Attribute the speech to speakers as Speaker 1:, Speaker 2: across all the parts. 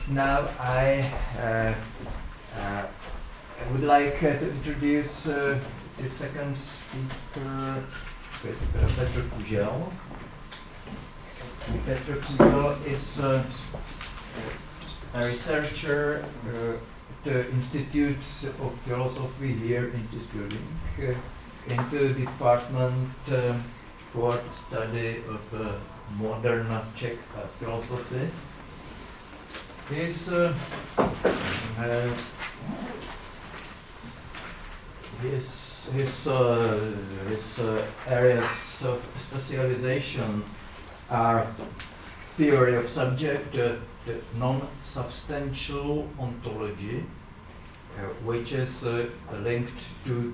Speaker 1: now I would like to introduce the second speaker, Petr Kužel. Petr Kužel is a researcher at the Institute of Philosophy here in this building, in the department for study of modern Czech philosophy. His areas of specialization are theory of subject, the non-substantial ontology, which is linked to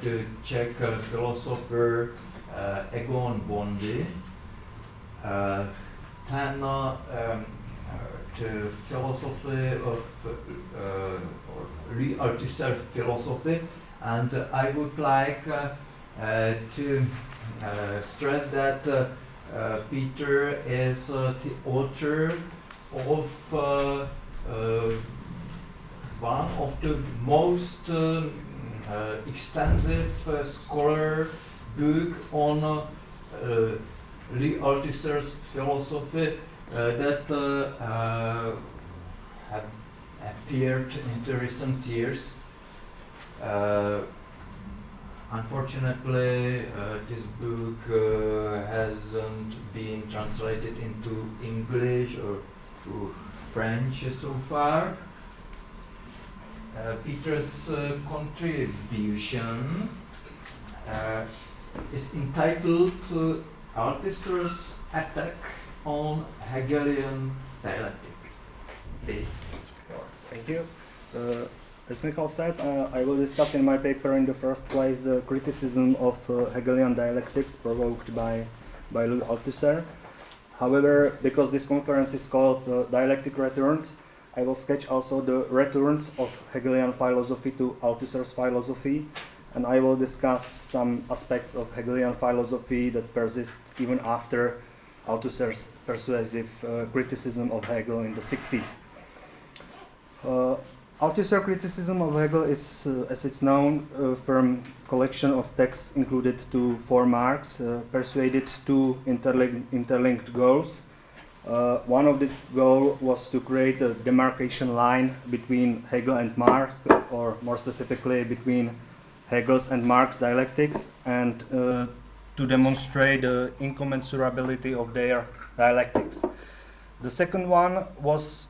Speaker 1: the Czech philosopher Egon Bondy. Then the philosophy of Althusser philosophy, and I would like to stress that Petr is the author of one of the most extensive scholar book on Althusser's philosophy that have appeared in the recent years. Unfortunately, this book hasn't been translated into English or to French so far. Petr's contribution is entitled Althusser's Attack on Hegelian Dialectic. Please.
Speaker 2: Thank you. As Michal said, I will discuss in my paper in the first place the criticism of Hegelian dialectics provoked by Louis Althusser. However, because this conference is called Dialectic Returns, I will sketch also the returns of Hegelian philosophy to Althusser's philosophy, and I will discuss some aspects of Hegelian philosophy that persist even after Althusser's persuasive criticism of Hegel in the 60s. Althusser criticism of Hegel is, as it's known, a firm collection of texts included for Marx, persuaded two interlinked goals. One of this goal was to create a demarcation line between Hegel and Marx, or more specifically between Hegel's and Marx dialectics, and to demonstrate the incommensurability of their dialectics. The second one was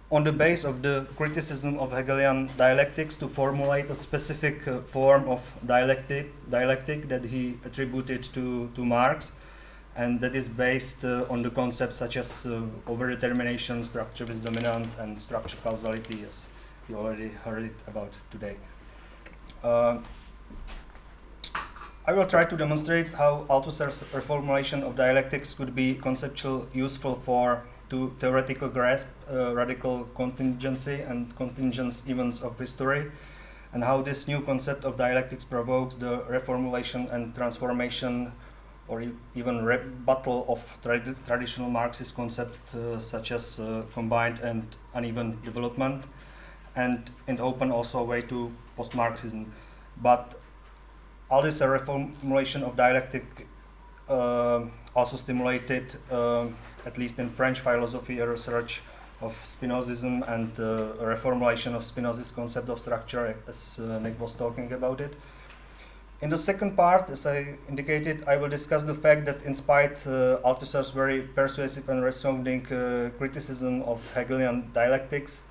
Speaker 2: on the base of the criticism of Hegelian dialectics to formulate a specific form of dialectic that he attributed to Marx, and that is based on the concepts such as overdetermination, structure is dominant, and structure causality, as you already heard it about today. I will try to demonstrate how Althusser's reformulation of dialectics could be conceptually useful to theoretical grasp radical contingency and contingent events of history, and how this new concept of dialectics provokes the reformulation and transformation or even rebuttal of traditional Marxist concepts such as combined and uneven development, and open also a way to post-Marxism. But Althusser's reformulation of dialectic also stimulated, at least in French philosophy, a research of Spinozism and a reformulation of Spinoza's concept of structure, as Nick was talking about it. In the second part, as I indicated, I will discuss the fact that in spite Althusser's very persuasive and resounding criticism of Hegelian dialectics,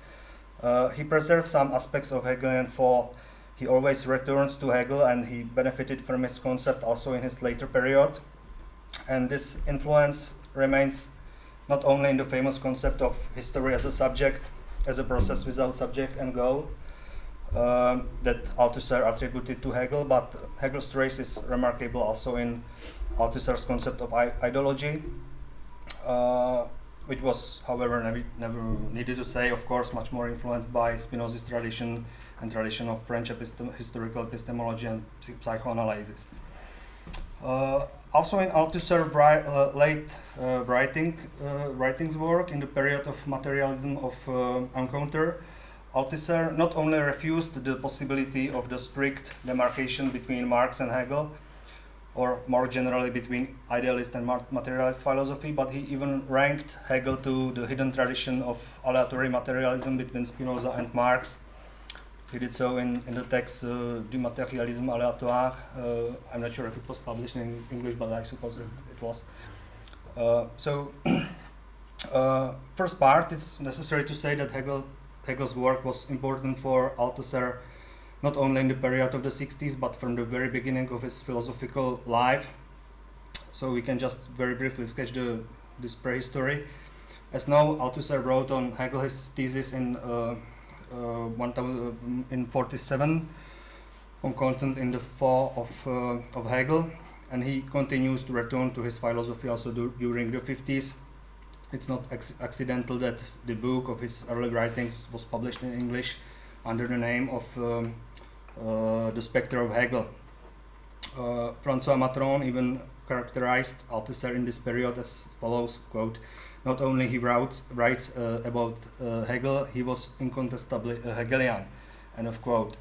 Speaker 2: he preserved some aspects of Hegelian thought. He always returns to Hegel, and he benefited from his concept also in his later period. And this influence remains not only in the famous concept of history as a subject, as a process without subject and goal, that Althusser attributed to Hegel, but Hegel's trace is remarkable also in Althusser's concept of ideology, which was, however, never needed to say, of course, much more influenced by Spinoza's tradition and tradition of French historical epistemology and psychoanalysis. Also in Althusser late writings work in the period of materialism of encounter, Althusser not only refused the possibility of the strict demarcation between Marx and Hegel, or more generally between idealist and materialist philosophy, but he even ranked Hegel to the hidden tradition of aleatory materialism between Spinoza and Marx. He did so in the text Du matérialisme aléatoire. I'm not sure if it was published in English, but I suppose it was. First part, it's necessary to say that Hegel's work was important for Althusser not only in the period of the 60s, but from the very beginning of his philosophical life. So we can just very briefly sketch this prehistory. As now, Althusser wrote on Hegel his thesis in 47 on content in the fall of Hegel, and he continues to return to his philosophy also during the 50s. It's not accidental that the book of his early writings was published in English under the name of The Spectre of Hegel. François Matron even characterized Althusser in this period as follows, quote, "Not only he writes about Hegel, he was incontestably a Hegelian," end of quote.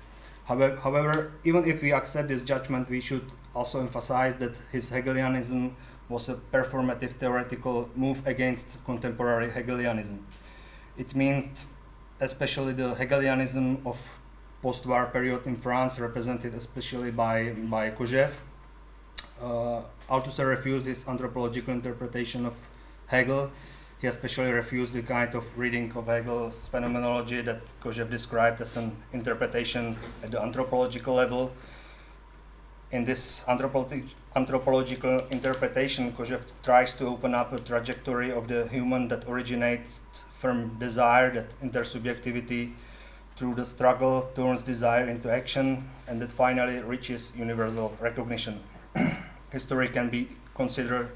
Speaker 2: However, even if we accept this judgment, we should also emphasize that his Hegelianism was a performative theoretical move against contemporary Hegelianism. It means especially the Hegelianism of post-war period in France, represented especially by Kužel. Althusser refused his anthropological interpretation of Hegel. He especially refused the kind of reading of Hegel's phenomenology that Kužel described as an interpretation at the anthropological level. In this anthropological interpretation, Kužel tries to open up a trajectory of the human that originates from desire, that intersubjectivity through the struggle turns desire into action, and that finally reaches universal recognition. History can be considered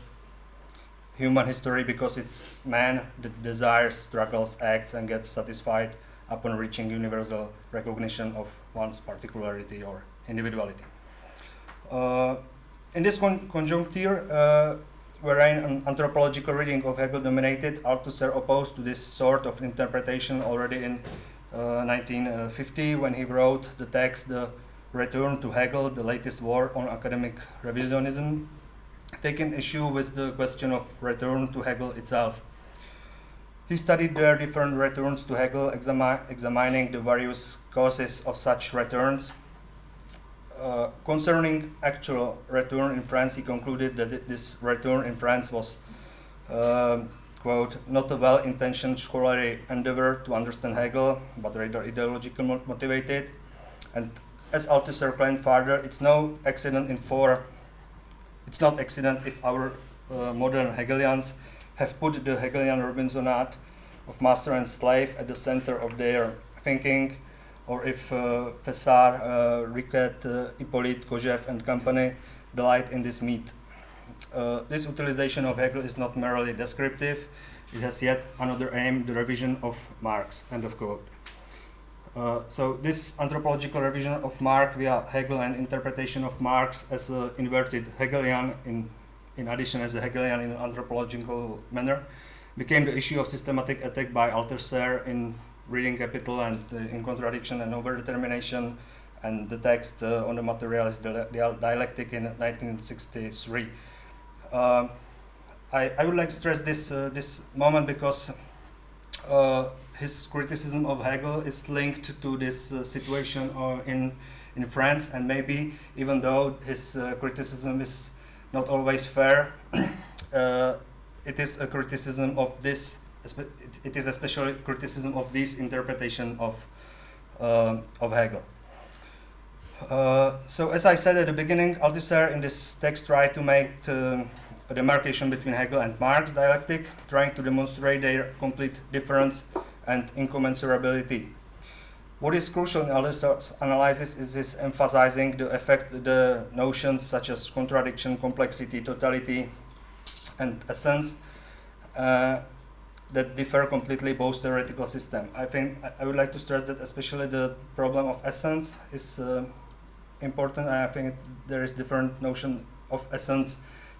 Speaker 2: human history because it's man that desires, struggles, acts, and gets satisfied upon reaching universal recognition of one's particularity or individuality. In this conjuncture, wherein an anthropological reading of Hegel dominated, Althusser opposed to this sort of interpretation already in 1950 when he wrote the text The Return to Hegel, the latest work on academic revisionism, taking issue with the question of return to Hegel itself. He studied their different returns to Hegel, examining the various causes of such returns. Concerning actual return in France, he concluded that this return in France was, quote, "not a well-intentioned scholarly endeavor to understand Hegel, but rather ideologically motivated." And as Althusser claimed further, it's not accident if our modern Hegelians have put the Hegelian Robinsonade of master and slave at the center of their thinking, or if Fessard, Riquet, Hippolyte, Kužel and company delight in this meat. This utilization of Hegel is not merely descriptive, it has yet another aim, the revision of Marx, end of quote. So this anthropological revision of Marx via Hegel and interpretation of Marx as an inverted Hegelian, in addition as a Hegelian in an anthropological manner, became the issue of systematic attack by Althusser in Reading Capital and in Contradiction and Overdetermination, and the text on the materialist dialectic in 1963. I would like to stress this moment because his criticism of Hegel is linked to this situation in France, and maybe even though his criticism is not always fair, it is a criticism of this. It is especially criticism of this interpretation of Hegel. So as I said at the beginning, Althusser in this text tried to make a demarcation between Hegel and Marx dialectic, trying to demonstrate their complete difference and incommensurability. What is crucial in Althusser's analysis is his emphasizing the effect the notions such as contradiction, complexity, totality, and essence that differ completely both theoretical system. I think I would like to stress that especially the problem of essence is important. I think there is different notion of essence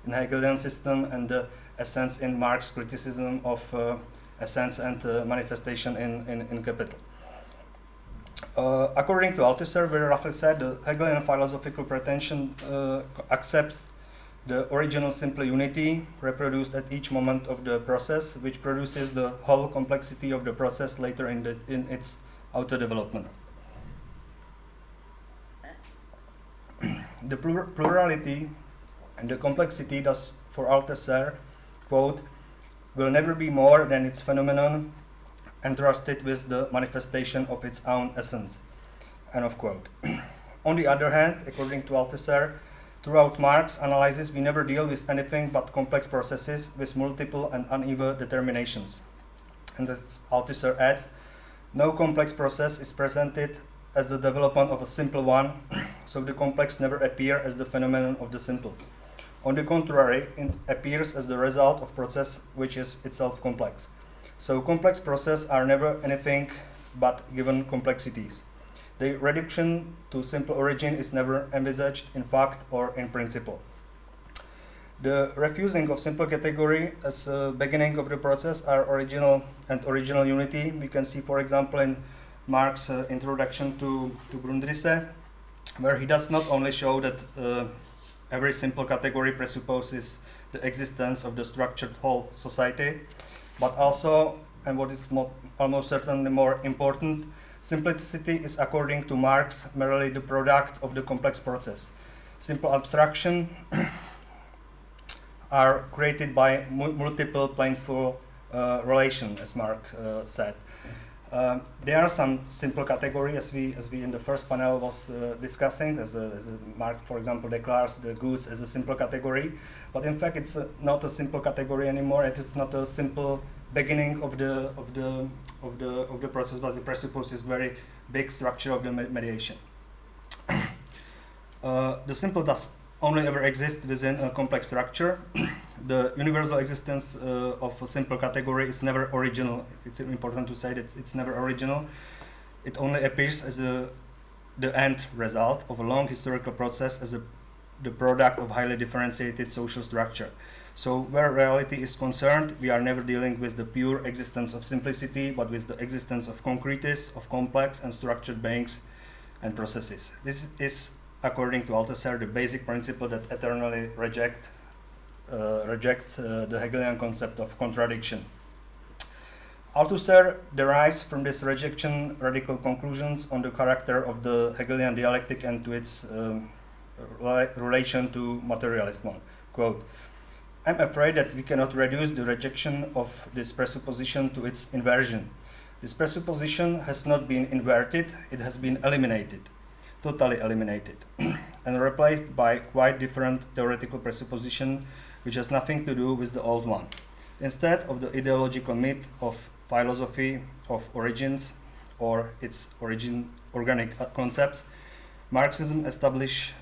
Speaker 2: in Hegelian system and the essence in Marx's criticism of essence and manifestation in Capital. According to Althusser, very roughly said, the Hegelian philosophical pretension accepts the original simple unity reproduced at each moment of the process, which produces the whole complexity of the process later in its auto-development. The plurality and the complexity thus for Althusser, quote, will never be more than its phenomenon entrusted with the manifestation of its own essence, end of quote. On the other hand, according to Althusser, throughout Marx's analysis, we never deal with anything but complex processes with multiple and uneven determinations. And as Althusser adds, no complex process is presented as the development of a simple one, so the complex never appears as the phenomenon of the simple. On the contrary, it appears as the result of process which is itself complex. So complex processes are never anything but given complexities. The reduction to simple origin is never envisaged in fact or in principle. The refusing of simple category as a beginning of the process are original unity. We can see, for example, in Marx's introduction to Grundrisse, where he does not only show that every simple category presupposes the existence of the structured whole society, but also, and what is almost certainly more important, simplicity is, according to Marx, merely the product of the complex process. Simple abstraction are created by multiple planeful relations, as Marx said. There are some simple categories, as we in the first panel was discussing, as Marx, for example, declares the goods as a simple category, but in fact it's not a simple category anymore. It's not a simple beginning of the process, but it presupposes very big structure of the mediation. The simple does only ever exist within a complex structure. The universal existence of a simple category is never original. It's important to say that it's never original. It only appears as the end result of a long historical process, as the product of highly differentiated social structure. So where reality is concerned, we are never dealing with the pure existence of simplicity, but with the existence of concreteness, of complex and structured beings and processes. This is, according to Althusser, the basic principle that eternally rejects the Hegelian concept of contradiction. Althusser derives from this rejection radical conclusions on the character of the Hegelian dialectic and to its relation to materialism. Quote, I'm afraid that we cannot reduce the rejection of this presupposition to its inversion. This presupposition has not been inverted, it has been eliminated, totally eliminated, and replaced by quite different theoretical presupposition which has nothing to do with the old one. Instead of the ideological myth of philosophy of origins or its organic concepts, Marxism established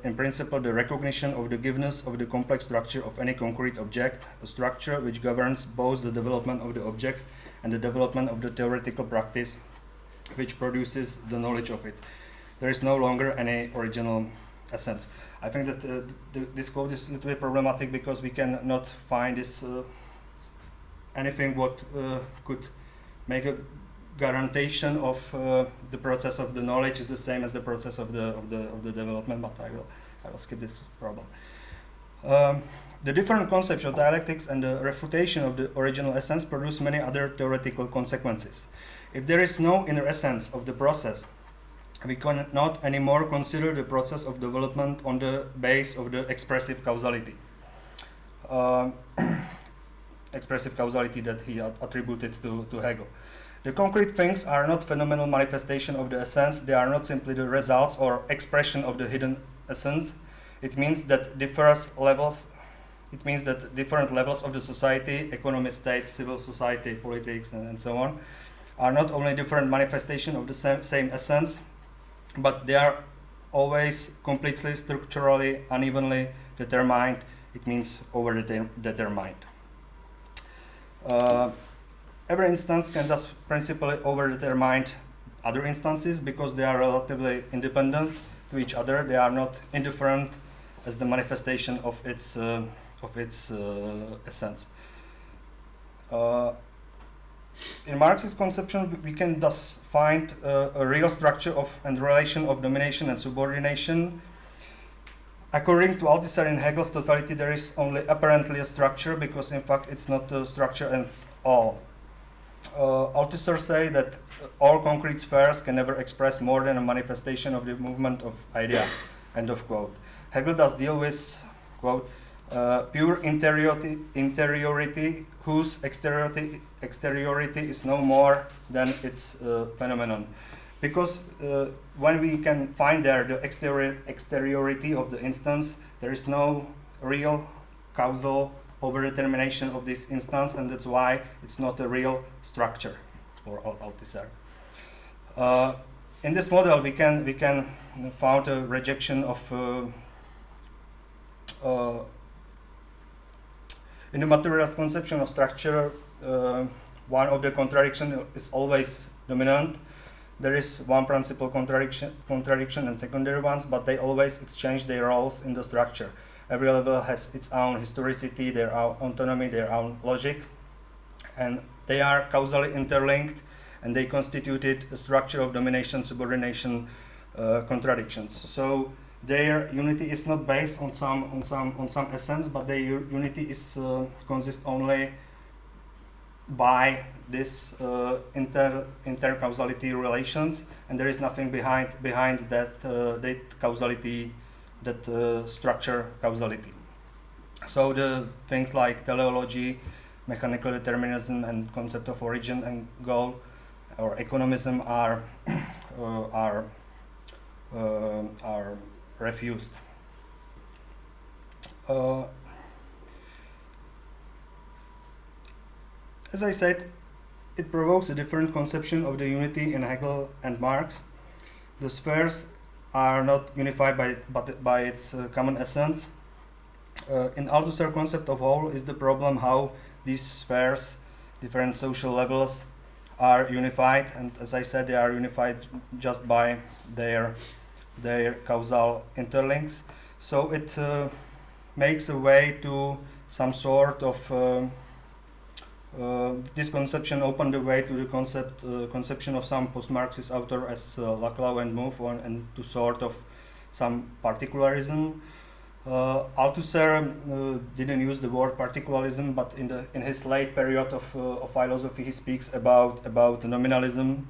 Speaker 2: in principle the recognition of the giveness of the complex structure of any concrete object, a structure which governs both the development of the object and the development of the theoretical practice which produces the knowledge of it. There is no longer any original essence. I think that this quote is a little bit problematic because we cannot find this anything what could make a guaranteetion of the process of the knowledge is the same as the process of the development, but I will skip this problem. The different concepts of dialectics and the refutation of the original essence produce many other theoretical consequences. If there is no inner essence of the process, we cannot anymore consider the process of development on the base of the expressive causality. Expressive causality that he attributed to Hegel. The concrete things are not phenomenal manifestation of the essence, they are not simply the results or expression of the hidden essence. It means that different levels of the society, economy, state, civil society, politics, and so on, are not only different manifestation of the same essence, but they are always completely structurally unevenly determined. It means over-determined. Every instance can thus principally over-determine other instances because they are relatively independent to each other. They are not indifferent as the manifestation of its essence. In Marxist conception, we can thus find a real structure of and relation of domination and subordination. According to Althusser in Hegel's totality, there is only apparently a structure, because in fact it's not a structure at all. Althusser say that all concrete spheres can never express more than a manifestation of the movement of idea, end of quote. Hegel does deal with, quote, pure interiority whose exteriority is no more than its phenomenon. Because when we can find there the exteriority of the instance, there is no real causal overdetermination of this instance, and that's why it's not a real structure for Althusser. In this model, we can found a rejection of in the materialist conception of structure. One of the contradiction is always dominant. There is one principal contradiction and secondary ones, but they always exchange their roles in the structure. Every level has its own historicity, their own autonomy, their own logic, and they are causally interlinked, and they constituted a structure of domination, subordination, contradictions. So their unity is not based on some essence, but their unity is consists only by this intercausality relations, and there is nothing behind that causality, that structure causality. So the things like teleology, mechanical determinism, and concept of origin and goal, or economism are refused. As I said, it provokes a different conception of the unity in Hegel and Marx. The spheres are not unified by its common essence. In Althusser concept of whole is the problem how these spheres, different social levels, are unified, and as I said, they are unified just by their causal interlinks. So it makes a way to some sort of this conception opened the way to the conception of some post-Marxist author as Laclau and Mouffe, and to sort of some particularism. Althusser didn't use the word particularism, but in his late period of philosophy, he speaks about nominalism.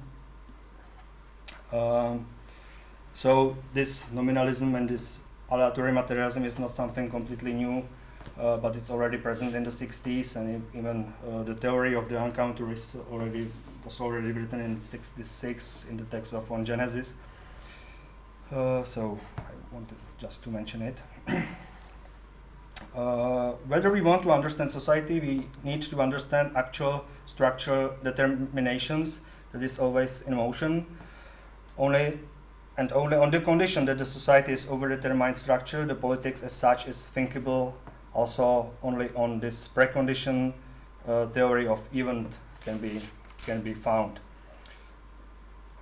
Speaker 2: So this nominalism and this aleatory materialism is not something completely new, but it's already present in the 60s, and even the theory of the encounter was already written in 66 in the text of On Genesis. So I wanted just to mention it. Whether we want to understand society, we need to understand actual structural determinations that is always in motion. Only on the condition that the society is overdetermined structure, the politics as such is thinkable. Also, only on this precondition, theory of event can be found.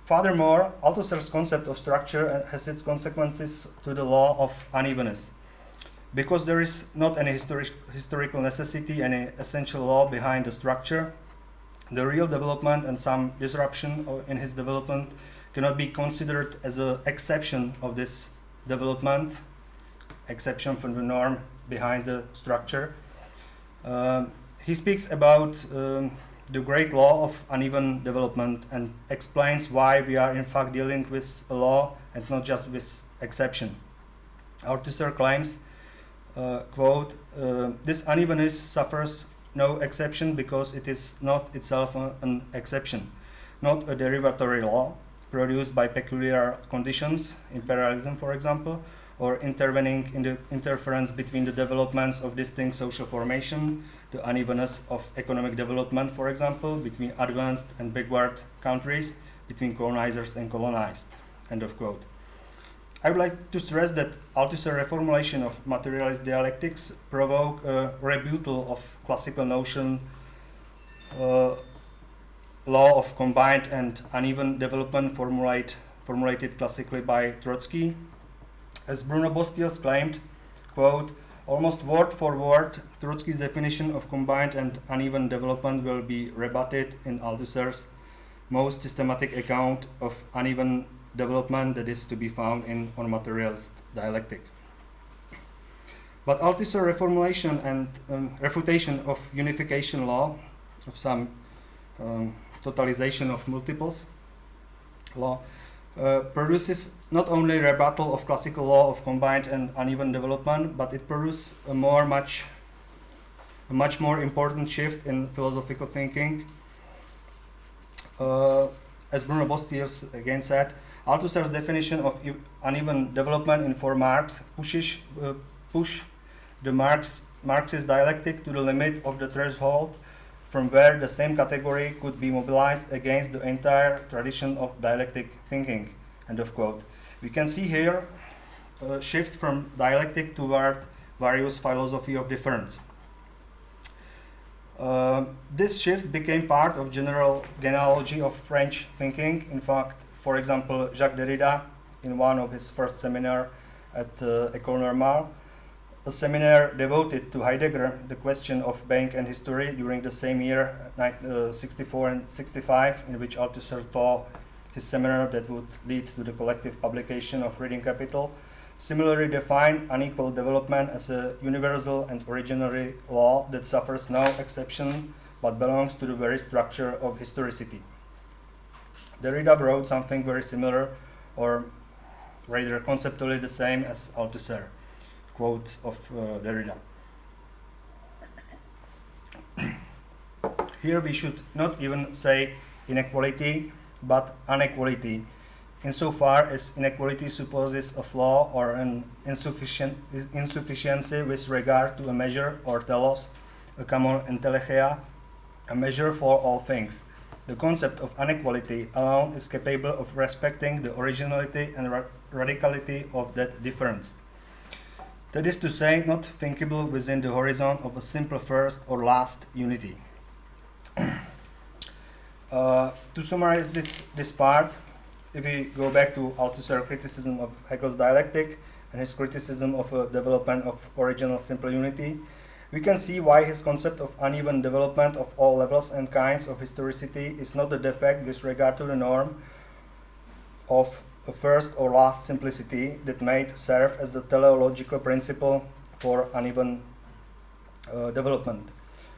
Speaker 2: Furthermore, Althusser's concept of structure has its consequences to the law of unevenness. Because there is not any historical necessity, any essential law behind the structure, the real development and some disruption in his development cannot be considered as an exception of this development, exception from the norm behind the structure. He speaks about the great law of uneven development and explains why we are in fact dealing with a law and not just with exception. Althusser claims, quote, this unevenness suffers no exception because it is not itself an exception, not a derivatory law produced by peculiar conditions, imperialism for example, or intervening in the interference between the developments of distinct social formation, the unevenness of economic development, for example, between advanced and backward countries, between colonizers and colonized, end of quote. I would like to stress that Althusser reformulation of materialist dialectics provoke a rebuttal of classical notion law of combined and uneven development formulated classically by Trotsky. As Bruno Bostios claimed, quote, almost word for word, Trotsky's definition of combined and uneven development will be rebutted in Althusser's most systematic account of uneven development that is to be found in On Materialist Dialectic. But Althusser reformulation and refutation of unification law, of some totalization of multiples law, produces not only rebuttal of classical law of combined and uneven development, but it produces a much more important shift in philosophical thinking. As Bruno Bostiers again said, Althusser's definition of uneven development in for Marx push the Marxist dialectic to the limit of the threshold from where the same category could be mobilized against the entire tradition of dialectic thinking. End of quote. We can see here a shift from dialectic toward various philosophy of difference. This shift became part of general genealogy of French thinking. In fact, for example, Jacques Derrida, in one of his first seminars at École Normale, a seminar devoted to Heidegger, the question of being and history, during the same year, 64 and 65, in which Althusser taught his seminar that would lead to the collective publication of Reading Capital, similarly defined unequal development as a universal and originary law that suffers no exception but belongs to the very structure of historicity. Derrida wrote something very similar, or rather conceptually the same as Althusser. Quote of Derrida. Here we should not even say inequality, but inequality, insofar as inequality supposes a flaw or an insufficiency with regard to a measure or telos, a common entelecheia, a measure for all things. The concept of inequality alone is capable of respecting the originality and radicality of that difference. That is to say, not thinkable within the horizon of a simple first or last unity. To summarize this part, if we go back to Althusser's criticism of Hegel's dialectic and his criticism of a development of original simple unity, we can see why his concept of uneven development of all levels and kinds of historicity is not a defect with regard to the norm of a first or last simplicity that might serve as the teleological principle for uneven development.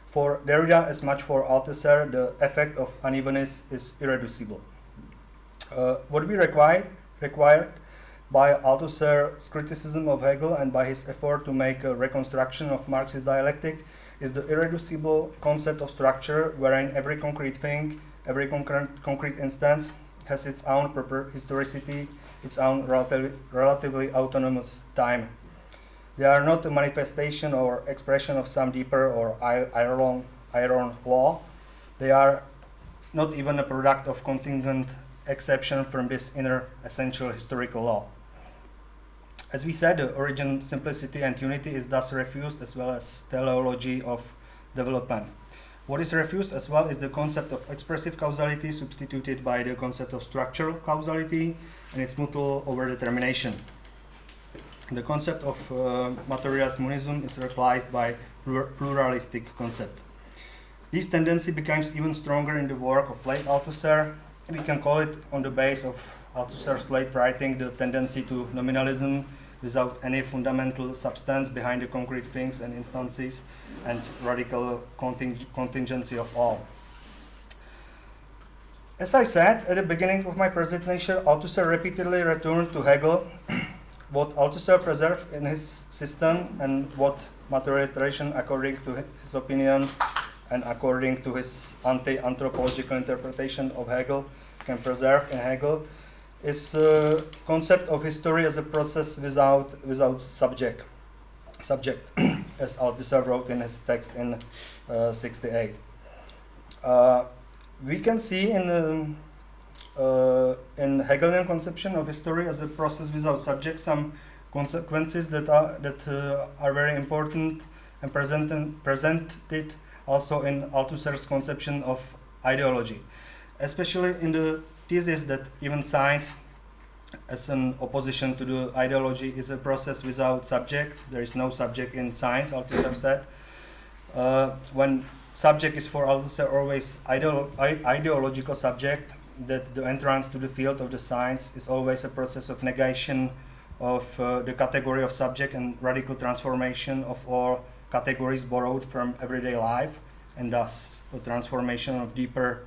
Speaker 2: For Derrida, as much for Althusser, the effect of unevenness is irreducible. What we required by Althusser's criticism of Hegel and by his effort to make a reconstruction of Marxist dialectic is the irreducible concept of structure, wherein every concrete thing, every concrete instance has its own proper historicity, its own relatively autonomous time. They are not a manifestation or expression of some deeper or iron law. They are not even a product of contingent exception from this inner essential historical law. As we said, the origin, simplicity, and unity is thus refused, as well as teleology of development. What is refused as well is the concept of expressive causality, substituted by the concept of structural causality and its mutual overdetermination. The concept of materialist monism is replaced by pluralistic concept. This tendency becomes even stronger in the work of late Althusser. We can call it, on the base of Althusser's late writing, the tendency to nominalism without any fundamental substance behind the concrete things and instances, and radical contingency of all. As I said at the beginning of my presentation, Althusser repeatedly returned to Hegel. What Althusser preserved in his system and what materialist tradition, according to his opinion and according to his anti-anthropological interpretation of Hegel, can preserve in Hegel, is a concept of history as a process without subject, as Althusser wrote in his text in 68. We can see in Hegelian conception of history as a process without subject some consequences that are very important and presented also in Althusser's conception of ideology, especially in the thesis that even science as an opposition to the ideology, is a process without subject. There is no subject in science, Althusser said. When subject is for Althusser always ideological subject, that the entrance to the field of the science is always a process of negation of the category of subject and radical transformation of all categories borrowed from everyday life, and thus a transformation of deeper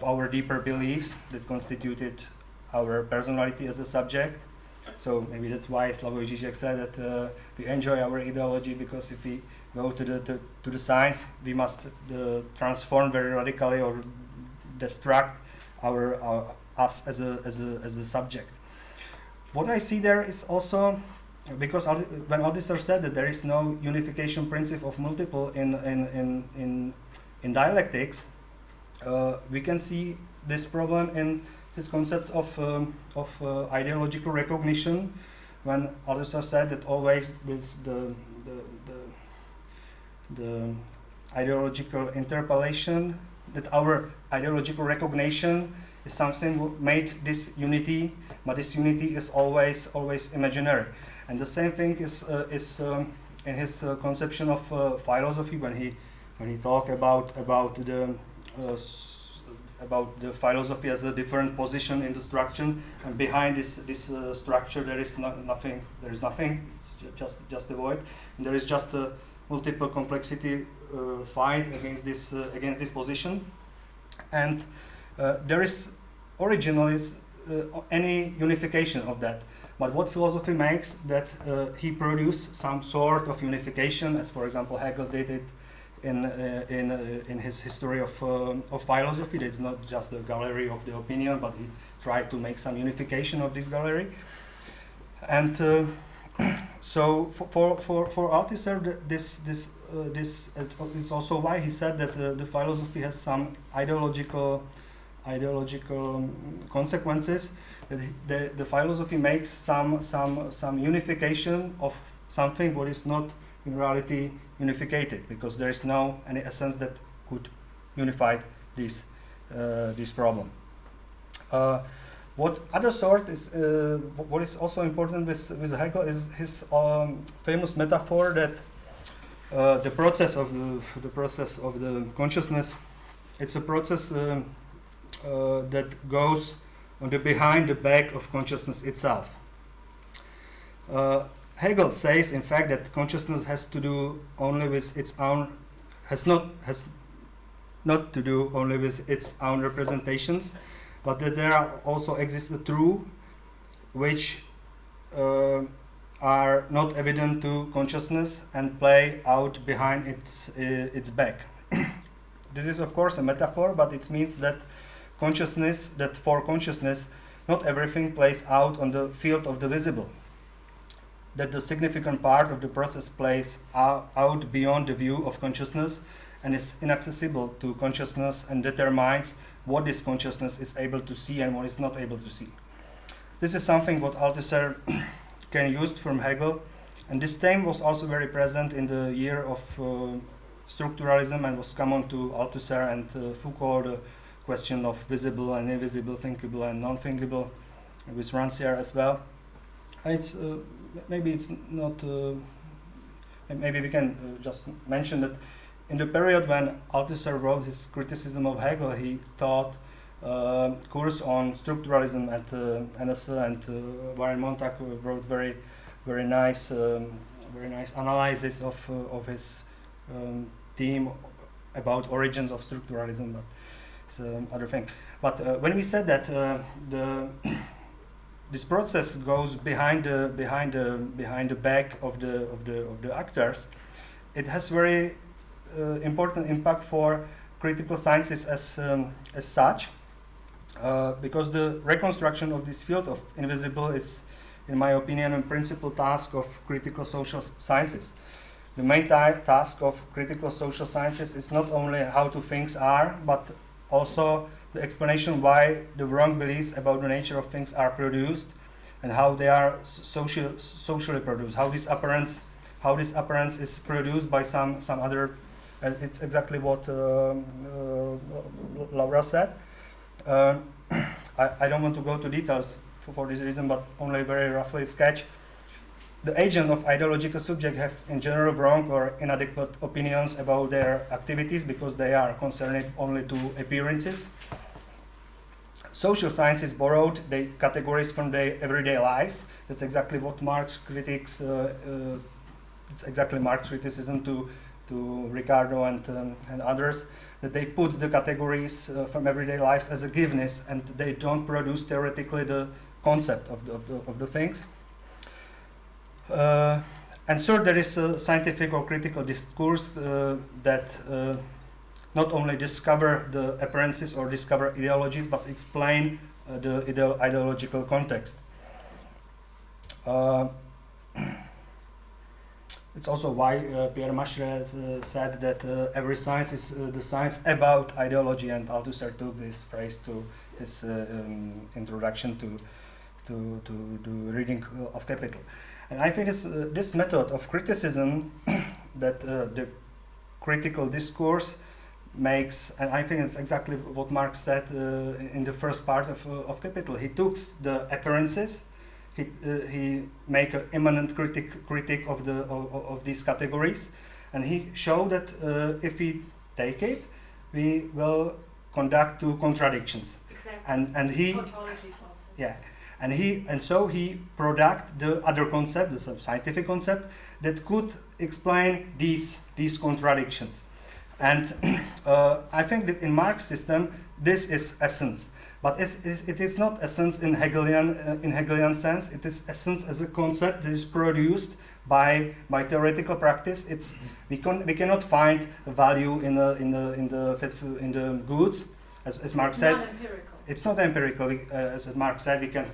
Speaker 2: our deeper beliefs that constituted our personality as a subject. So maybe that's why Slavoj Žižek said that we enjoy our ideology, because if we go to the science, we must transform very radically or destruct us as a subject. What I see there is also, because when Althusser said that there is no unification principle of multiple in dialectics, we can see this problem in this concept of ideological recognition, when Althusser said that always the ideological interpellation, that our ideological recognition is something made this unity, but this unity is always imaginary. And the same thing is in his conception of philosophy, when he talked about the philosophy as a different position in the structure, and behind this structure there is nothing. There is nothing. It's just a void. And there is just a multiple complexity fight against this position, and there is originally any unification of that. But what philosophy makes, that he produced some sort of unification, as for example Hegel did it in his history of philosophy. It's not just a gallery of the opinion, but he tried to make some unification of this gallery. And so for Althusser, this is also why he said that the philosophy has some ideological consequences. That the philosophy makes some unification of something what is not in reality unified, because there is no any essence that could unify this problem. What other sort is what is also important with Hegel is his famous metaphor that the process of the consciousness, it's a process that goes on the behind the back of consciousness itself. Hegel says, in fact, that consciousness has to do only with its own, has not to do only with its own representations, but that there also exists a truth which are not evident to consciousness and play out behind its back. This is of course a metaphor, but it means that for consciousness, not everything plays out on the field of the visible. That the significant part of the process plays out beyond the view of consciousness and is inaccessible to consciousness, and determines what this consciousness is able to see and what is not able to see. This is something what Althusser can use from Hegel, and this theme was also very present in the year of structuralism, and was common to Althusser and Foucault, the question of visible and invisible, thinkable and non-thinkable, with Rancière as well. And it's maybe it's not. Maybe we can just mention that in the period when Althusser wrote his criticism of Hegel, he taught course on structuralism at NSA, and Warren Montag wrote very nice analysis of his theme about origins of structuralism. But it's other thing. But when we said that this process goes behind the back of the actors, it has very important impact for critical sciences as such, because the reconstruction of this field of invisible is, in my opinion, a principal task of critical social sciences. The main task of critical social sciences is not only how two things are, but also the explanation why the wrong beliefs about the nature of things are produced, and how they are socially produced. How this appearance is produced by some other. It's exactly what Laura said. I don't want to go to details for this reason, but only very roughly sketch. The agent of ideological subject have in general wrong or inadequate opinions about their activities because they are concerned only to appearances. Social science is borrowed the categories from their everyday lives. That's exactly what Marx critiques. It's exactly Marx criticism to Ricardo and others, that they put the categories from everyday lives as a givenness, and they don't produce theoretically the concept of the things. And third, there is a scientific or critical discourse that not only discover the appearances or discover ideologies, but explain the ideological context. It's also why Pierre Macheret said that every science is the science about ideology, and Althusser took this phrase to his introduction to the reading of Capital. And I think this method of criticism that the critical discourse makes, and I think it's exactly what Marx said in the first part of Capital. He took the appearances, he make an immanent critique of these categories, and he showed that if we take it, we will conduct two contradictions.
Speaker 3: Exactly.
Speaker 2: And he
Speaker 3: Tautologies also.
Speaker 2: Yeah. And so he product the other concept, the scientific concept, that could explain these contradictions. And I think that in Marx's system, this is essence. But it is not essence in Hegelian sense. It is essence as a concept that is produced by theoretical practice. We cannot find a value in the goods, as Marx said.
Speaker 3: Not empirical.
Speaker 2: It's not empirical, as Marx said. We can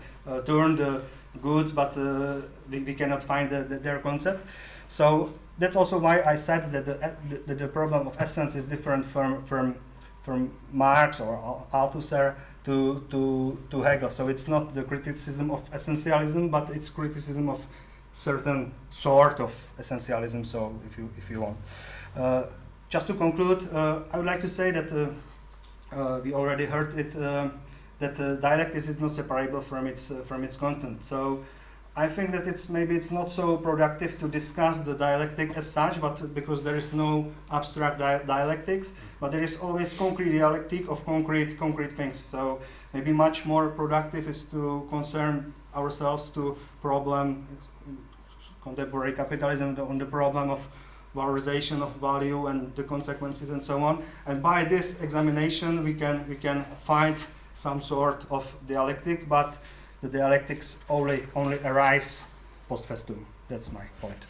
Speaker 2: turn the goods, but we cannot find their concept. So that's also why I said that the problem of essence is different from Marx or Althusser to Hegel. So it's not the criticism of essentialism, but it's criticism of certain sort of essentialism. So if you want, just to conclude, I would like to say that. We already heard it that dialectics is not separable from its content. So I think that maybe it's not so productive to discuss the dialectic as such, but because there is no abstract dialectics, but there is always concrete dialectic of concrete things. So maybe much more productive is to concern ourselves to problem contemporary capitalism on the problem of valorization of value and the consequences and so on. And by this examination, we can find some sort of dialectic, but the dialectics only arrives post festum. That's my point.